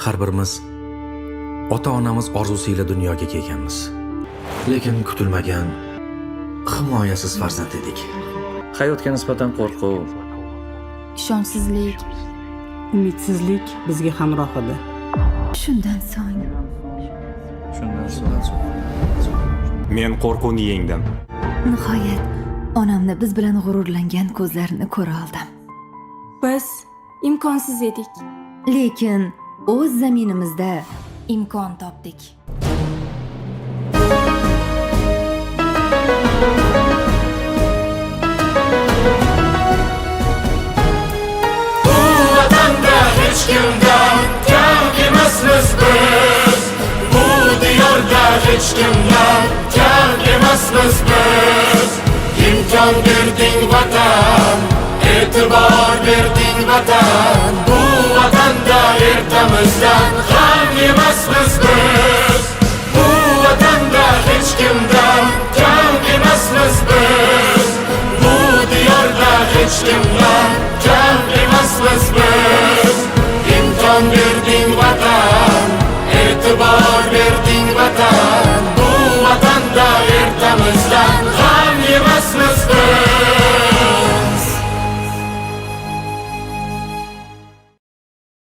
Har birimiz ota-onamiz orzusiga dunyoga kelganmiz. Lekin kutilmagan, himoyasiz farzand edik. Hayotga nisbatan qo'rquv, ishonchsizlik, umidsizlik bizga hamroh edi. shundan so'ng Men qo'rquvni yengdim. nihoyat onamni biz bilan g'ururlangan ko'zlarini ko'ra oldim. Biz imkonsiz edik. Lekin o'z zaminimizda imkon topdik. Hech kimdan kam emasmiz biz. Bu diyorda hech kimdan kam emasmiz biz. İmkon berding vatan, e'tibor berding vatan. Bu vatanda